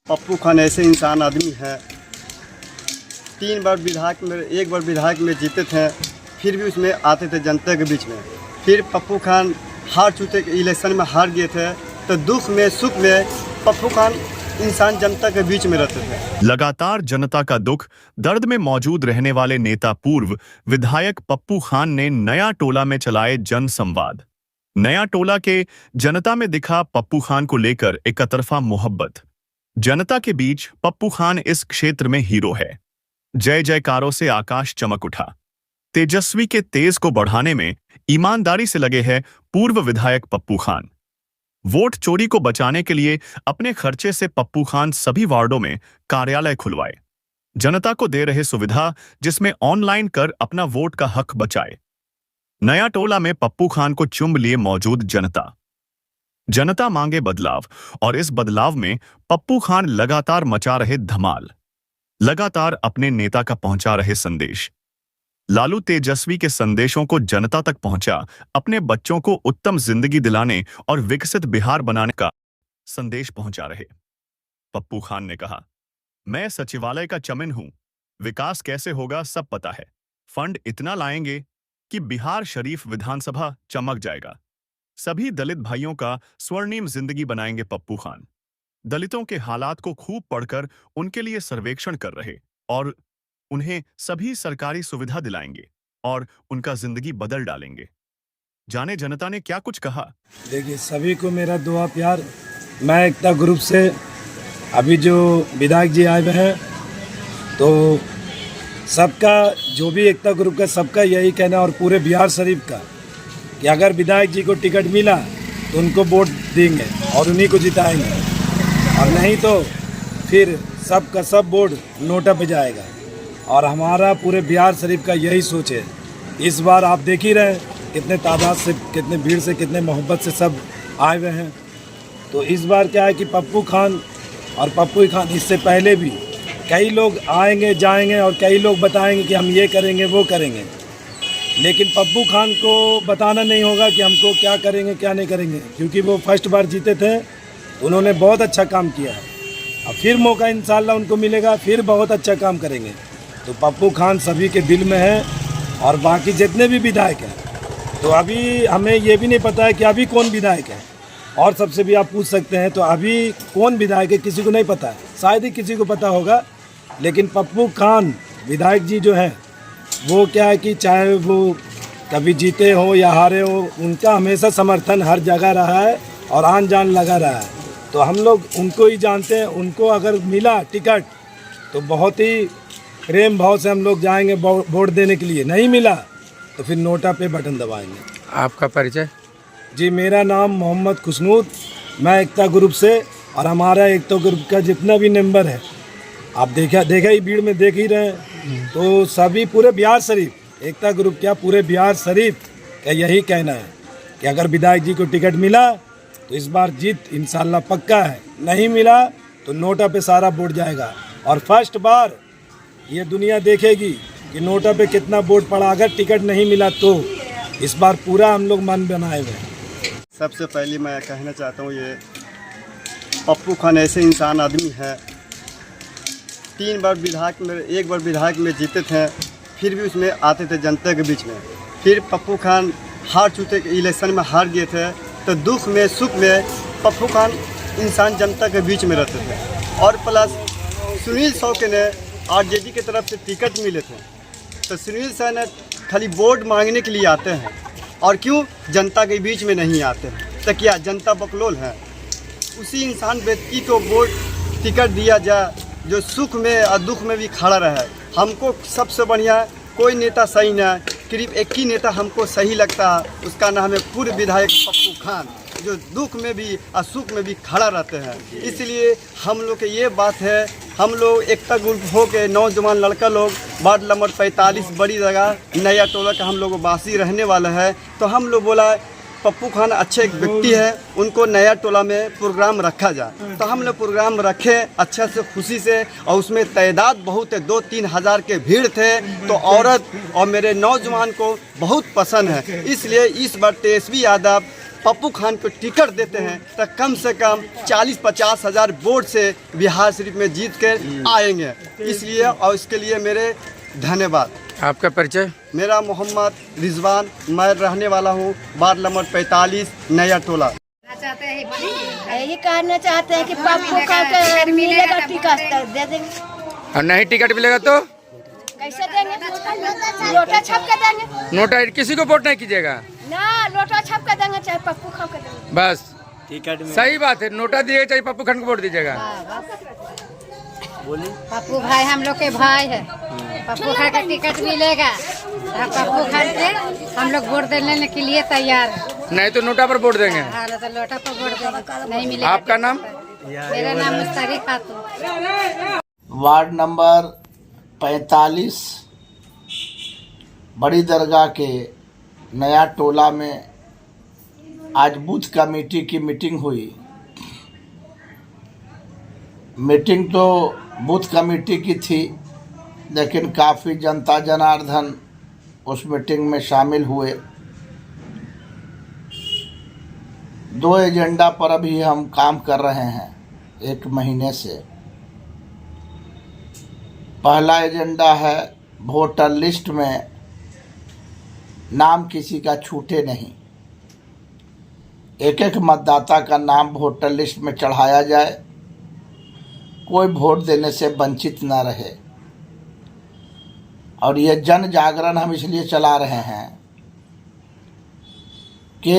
पप्पू खान ऐसे इंसान आदमी है, 3 बार विधायक में, 1 बार विधायक में जीते थे, फिर भी उसमें आते थे जनता के बीच में। फिर पप्पू खान हार चुके, इलेक्शन में हार गए थे, तो दुख में सुख में पप्पू खान इंसान जनता के बीच में रहते थे। लगातार जनता का दुख दर्द में मौजूद रहने वाले नेता पूर्व विधायक पप्पू खान ने नया टोला में चलाए जन संवाद। नया टोला के जनता में दिखा पप्पू खान को लेकर एकतरफा मोहब्बत। जनता के बीच पप्पू खान इस क्षेत्र में हीरो है। जय जयकारों से आकाश चमक उठा। तेजस्वी के तेज को बढ़ाने में ईमानदारी से लगे हैं पूर्व विधायक पप्पू खान। वोट चोरी को बचाने के लिए अपने खर्चे से पप्पू खान सभी वार्डों में कार्यालय खुलवाए, जनता को दे रहे सुविधा जिसमें ऑनलाइन कर अपना वोट का हक बचाए। नया टोला में पप्पू खान को चुंब लिए मौजूद जनता मांगे बदलाव, और इस बदलाव में पप्पू खान लगातार मचा रहे धमाल, लगातार अपने नेता का पहुंचा रहे संदेश। लालू तेजस्वी के संदेशों को जनता तक पहुंचा, अपने बच्चों को उत्तम जिंदगी दिलाने और विकसित बिहार बनाने का संदेश पहुंचा रहे। पप्पू खान ने कहा, मैं सचिवालय का चमन हूं, विकास कैसे होगा सब पता है, फंड इतना लाएंगे कि बिहार शरीफ विधानसभा चमक जाएगा, सभी दलित भाइयों का स्वर्णिम जिंदगी बनाएंगे पप्पू खान। दलितों के हालात को खूब पढ़कर उनके लिए सर्वेक्षण कर रहे और उन्हें सभी सरकारी सुविधा दिलाएंगे और उनका जिंदगी बदल डालेंगे। जाने जनता ने क्या कुछ कहा। देखिए, सभी को मेरा दुआ प्यार। मैं एकता ग्रुप से अभी जो विधायक जी आए हुए हैं, तो सबका जो भी एकता ग्रुप का सबका यही कहना और पूरे बिहार शरीफ का कि अगर विधायक जी को टिकट मिला तो उनको वोट देंगे और उन्हीं को जिताएंगे, और नहीं तो फिर सबका सब वोट नोटा पे जाएगा। और हमारा पूरे बिहार शरीफ का यही सोच है। इस बार आप देख ही रहे हैं कितने तादाद से, कितने भीड़ से, कितने मोहब्बत से सब आए हुए हैं। तो इस बार क्या है कि पप्पू खान और पप्पू खान, इससे पहले भी कई लोग आएंगे जाएंगे और कई लोग बताएंगे कि हम ये करेंगे वो करेंगे, लेकिन पप्पू खान को बताना नहीं होगा कि हमको क्या करेंगे क्या नहीं करेंगे, क्योंकि वो फर्स्ट बार जीते थे, उन्होंने बहुत अच्छा काम किया है। अब फिर मौका इंशाल्लाह उनको मिलेगा, फिर बहुत अच्छा काम करेंगे। तो पप्पू खान सभी के दिल में है, और बाकी जितने भी विधायक हैं, तो अभी हमें ये भी नहीं पता है कि अभी कौन विधायक है, और सबसे भी आप पूछ सकते हैं तो अभी कौन विधायक है किसी को नहीं पता है, शायद ही किसी को पता होगा। लेकिन पप्पू खान विधायक जी जो हैं, वो क्या है कि चाहे वो कभी जीते हो या हारे हो, उनका हमेशा समर्थन हर जगह रहा है और आन जान लगा रहा है। तो हम लोग उनको ही जानते हैं। उनको अगर मिला टिकट तो बहुत ही प्रेम भाव से हम लोग जाएंगे वोट देने के लिए, नहीं मिला तो फिर नोटा पे बटन दबाएंगे। आपका परिचय? जी, मेरा नाम मोहम्मद खुशनूद, मैं एकता ग्रुप से, और हमारा एकता ग्रुप का जितना भी मेंबर है, आप देखा ही भीड़ में देख ही रहे हैं, तो सभी पूरे बिहार शरीफ, एकता ग्रुप क्या पूरे बिहार शरीफ का यही कहना है कि अगर विधायक जी को टिकट मिला तो इस बार जीत इंशाल्लाह पक्का है, नहीं मिला तो नोटा पे सारा वोट जाएगा। और फर्स्ट बार ये दुनिया देखेगी कि नोटा पे कितना वोट पड़ा। अगर टिकट नहीं मिला तो इस बार पूरा हम लोग मन बनाए हुए हैं। सबसे पहले मैं कहना चाहता हूँ, ये पप्पू खान ऐसे इंसान आदमी है, 3 बार विधायक में, 1 बार विधायक में जीते थे, फिर भी उसमें आते थे जनता के बीच में। फिर पप्पू खान हार चुके, इलेक्शन में हार गए थे, तो दुख में सुख में पप्पू खान इंसान जनता के बीच में रहते थे। और प्लस सुनील सौके ने आरजेडी की तरफ से टिकट मिले थे, तो सुनील सर ने खाली वोट मांगने के लिए आते हैं, और क्यों जनता के बीच में नहीं आते हैं, तो क्या जनता बकलोल है? उसी इंसान व्यक्ति को वोट टिकट दिया जाए जो सुख में और दुख में भी खड़ा रहे। हमको सबसे बढ़िया कोई नेता सही ना, करीब एक ही नेता हमको सही लगता है, उसका नाम है पूर्व विधायक पप्पू खान, जो दुख में भी और सुख में भी खड़ा रहते हैं। इसलिए हम लोग के ये बात है, हम लोग एकता ग्रुप हो के नौजवान लड़का लोग वार्ड नंबर 45 बड़ी जगह नया टोला का हम लोग वासी रहने वाला है, तो हम लोग बोला पप्पू खान अच्छे एक व्यक्ति है, उनको नया टोला में प्रोग्राम रखा जाए। तो हम लोग प्रोग्राम रखे अच्छे से, खुशी से, और उसमें तादाद बहुत है, 2-3 हज़ार के भीड़ थे, तो औरत और मेरे नौजवान को बहुत पसंद है। इसलिए इस बार तेजस्वी यादव पप्पू खान को टिकट देते हैं तो कम से कम 40-50 हज़ार वोट से बिहार शरीफ में जीत कर आएंगे। इसलिए और इसके लिए मेरे धन्यवाद। आपका परिचय? मेरा मोहम्मद रिजवान, मैं रहने वाला हूँ वार्ड नंबर 45 नया टोला। यही कहना चाहते हैं कि पप्पू खान को मिलेगा टिकट तो दे देंगे। और नहीं टिकट मिलेगा तो कैसे देंगे? लोटा छाप के देंगे। नोटा किसी को वोट नहीं कीजिएगा ना, लोटा छाप के देंगे चाहे पप्पू खान के देंगे। बस सही बात है, नोटा दिएगा चाहे पप्पू खान को वोट दीजिएगा। पप्पू भाई हम लोग के भाई है, पप्पू खान का टिकट मिलेगा, पप्पू खान के हम लोग वोट देने के लिए तैयार है। नहीं तो नोटा पर वोट देंगे। हाँ तो लोटा पर वोट देंगे, नहीं मिलेगा। आपका नाम? मेरा नाम मुस्तरी खातून। वार्ड नंबर 45 बड़ी दरगाह के नया टोला में आज बूथ कमेटी की मीटिंग हुई। मीटिंग तो बूथ कमेटी की थी, लेकिन काफ़ी जनता जनार्दन उस मीटिंग में शामिल हुए। 2 एजेंडा पर अभी हम काम कर रहे हैं 1 महीने से। पहला एजेंडा है वोटर लिस्ट में नाम किसी का छूटे नहीं, एक मतदाता का नाम वोटर लिस्ट में चढ़ाया जाए, कोई वोट देने से वंचित ना रहे। और ये जन जागरण हम इसलिए चला रहे हैं कि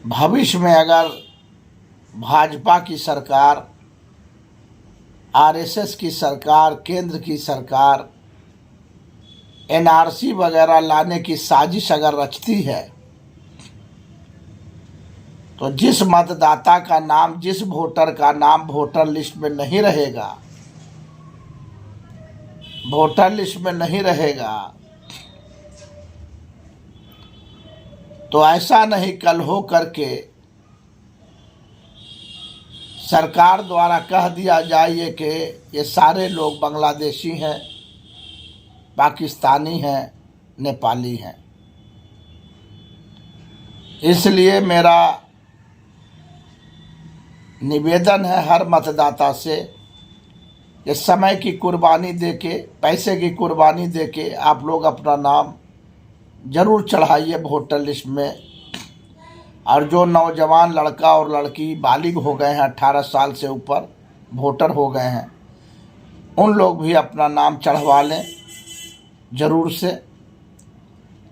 भविष्य में अगर भाजपा की सरकार, आरएसएस की सरकार, केंद्र की सरकार एनआरसी वगैरह लाने की साजिश अगर रचती है तो जिस मतदाता का नाम, जिस वोटर का नाम वोटर लिस्ट में नहीं रहेगा, वोटर लिस्ट में नहीं रहेगा, तो ऐसा नहीं कल हो करके सरकार द्वारा कह दिया जाए कि ये सारे लोग बांग्लादेशी हैं, पाकिस्तानी हैं, नेपाली हैं। इसलिए मेरा निवेदन है हर मतदाता से कि समय की कुर्बानी देके, पैसे की कुर्बानी देके आप लोग अपना नाम ज़रूर चढ़ाइए वोटर लिस्ट में। और जो नौजवान लड़का और लड़की बालिग हो गए हैं, 18 साल से ऊपर वोटर हो गए हैं, उन लोग भी अपना नाम चढ़वा लें ज़रूर से।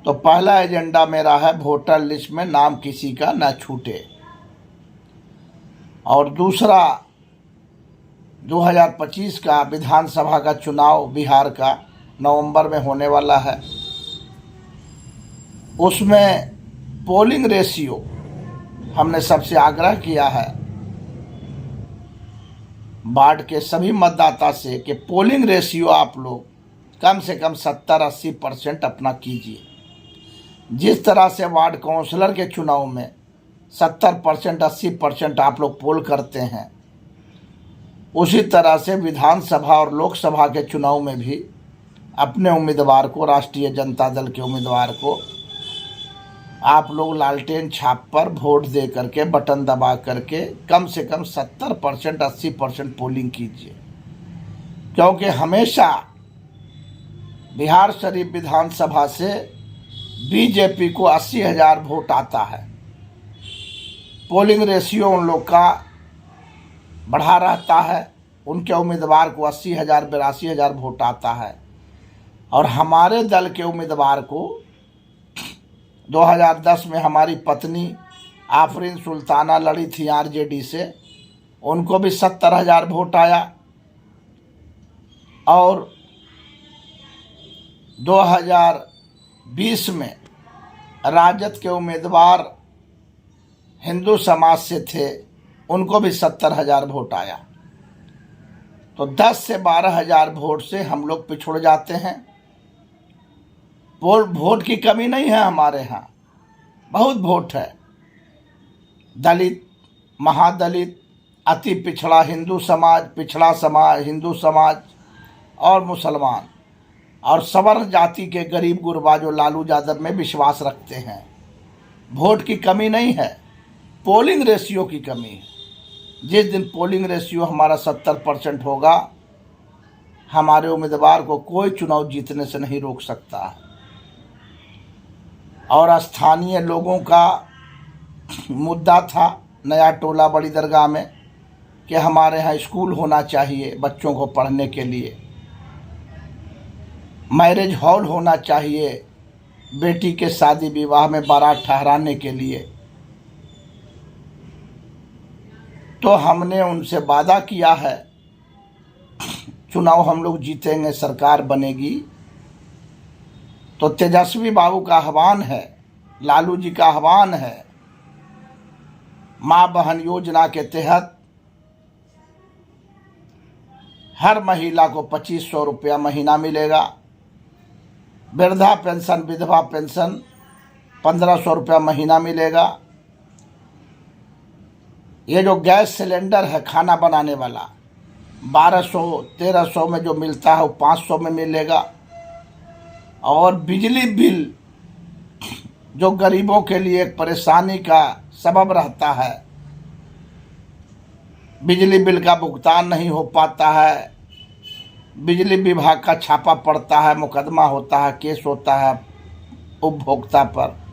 तो पहला एजेंडा मेरा है वोटर लिस्ट में नाम किसी का ना छूटे। और दूसरा 2025 का विधानसभा का चुनाव बिहार का नवंबर में होने वाला है। उसमें पोलिंग रेशियो हमने सबसे आग्रह किया है वार्ड के सभी मतदाता से कि पोलिंग रेशियो आप लोग कम से कम 70-80% अपना कीजिए। जिस तरह से वार्ड काउंसलर के चुनाव में 70% 80% आप लोग पोल करते हैं, उसी तरह से विधानसभा और लोकसभा के चुनाव में भी अपने उम्मीदवार को, राष्ट्रीय जनता दल के उम्मीदवार को आप लोग लालटेन छाप पर वोट दे करके, बटन दबा करके कम से कम 70% 80% पोलिंग कीजिए। क्योंकि हमेशा बिहार शरीफ विधानसभा से बीजेपी को 80,000 वोट आता है। पोलिंग रेशियो उन लोग का बढ़ा रहता है, उनके उम्मीदवार को 80,000 82,000 वोट आता है। और हमारे दल के उम्मीदवार को 2010 में हमारी पत्नी आफरीन सुल्ताना लड़ी थी आरजेडी से, उनको भी 70,000 वोट आया। और 2020 में राजद के उम्मीदवार हिंदू समाज से थे, उनको भी 70,000 वोट आया। तो 10 से 12,000 वोट से हम लोग पिछड़ जाते हैं। वोट की कमी नहीं है हमारे यहाँ, बहुत वोट है। दलित, महादलित, अति पिछड़ा हिंदू समाज, पिछड़ा समाज, हिंदू समाज और मुसलमान और सवर्ण जाति के गरीब गुरबा जो लालू यादव में विश्वास रखते हैं। वोट की कमी नहीं है। पोलिंग रेशियो की कमी है। जिस दिन पोलिंग रेशियो हमारा 70% होगा, हमारे उम्मीदवार को कोई चुनाव जीतने से नहीं रोक सकता है। और स्थानीय लोगों का मुद्दा था नया टोला बड़ी दरगाह में कि हमारे यहाँ स्कूल होना चाहिए बच्चों को पढ़ने के लिए, मैरिज हॉल होना चाहिए बेटी के शादी विवाह में बारात ठहराने के लिए। तो हमने उनसे वादा किया है चुनाव हम लोग जीतेंगे, सरकार बनेगी। तो तेजस्वी बाबू का आह्वान है, लालू जी का आह्वान है, माँ बहन योजना के तहत हर महिला को 2500 रुपया महीना मिलेगा। वृद्धा पेंशन, विधवा पेंशन 1500 रुपया महीना मिलेगा। ये जो गैस सिलेंडर है खाना बनाने वाला 1200-1300 में जो मिलता है वो 500 में मिलेगा। और बिजली बिल जो गरीबों के लिए एक परेशानी का सबब रहता है, बिजली बिल का भुगतान नहीं हो पाता है, बिजली विभाग का छापा पड़ता है, मुकदमा होता है, केस होता है उपभोक्ता पर।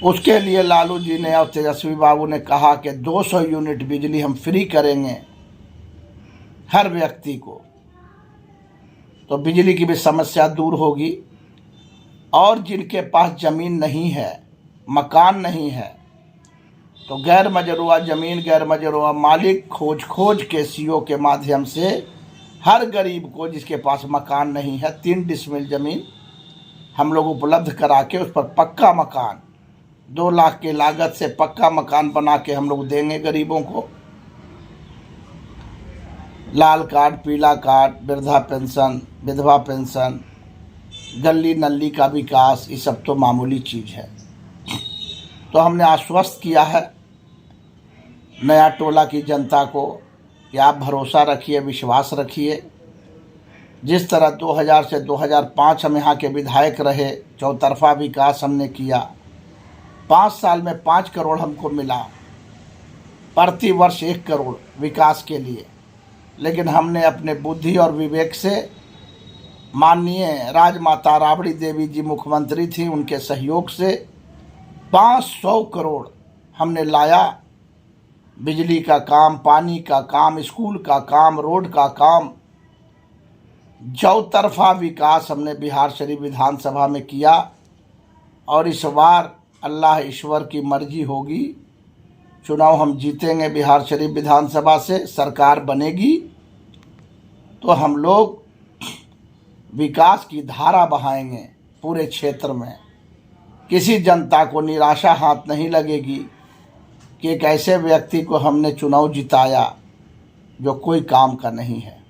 उसके लिए लालू जी ने और तेजस्वी बाबू ने कहा कि 200 यूनिट बिजली हम फ्री करेंगे हर व्यक्ति को। तो बिजली की भी समस्या दूर होगी। और जिनके पास ज़मीन नहीं है, मकान नहीं है, तो गैर मजरूआ ज़मीन, गैर मजरूआ मालिक खोज के सीओ के माध्यम से हर गरीब को जिसके पास मकान नहीं है 3 डिसमिल ज़मीन हम लोग उपलब्ध करा के उस पर पक्का मकान 2 लाख की लागत से पक्का मकान बना के हम लोग देंगे गरीबों को। लाल कार्ड, पीला कार्ड, वृद्धा पेंशन, विधवा पेंशन, गली नली का विकास, ये सब तो मामूली चीज़ है। तो हमने आश्वस्त किया है नया टोला की जनता को कि आप भरोसा रखिए, विश्वास रखिए। जिस तरह 2000 से 2005 हम यहाँ के विधायक रहे, चौतरफा विकास हमने किया। 5 साल में 5 करोड़ हमको मिला, प्रति वर्ष 1 करोड़ विकास के लिए। लेकिन हमने अपने बुद्धि और विवेक से, माननीय राजमाता राबड़ी देवी जी मुख्यमंत्री थी, उनके सहयोग से 500 करोड़ हमने लाया। बिजली का काम, पानी का काम, स्कूल का काम, रोड का काम, चौतरफा विकास हमने बिहार शरीफ विधानसभा में किया। और इस बार अल्लाह ईश्वर की मर्जी होगी, चुनाव हम जीतेंगे बिहार शरीफ विधानसभा से, सरकार बनेगी तो हम लोग विकास की धारा बहाएंगे पूरे क्षेत्र में। किसी जनता को निराशा हाथ नहीं लगेगी कि एक ऐसे व्यक्ति को हमने चुनाव जिताया जो कोई काम का नहीं है।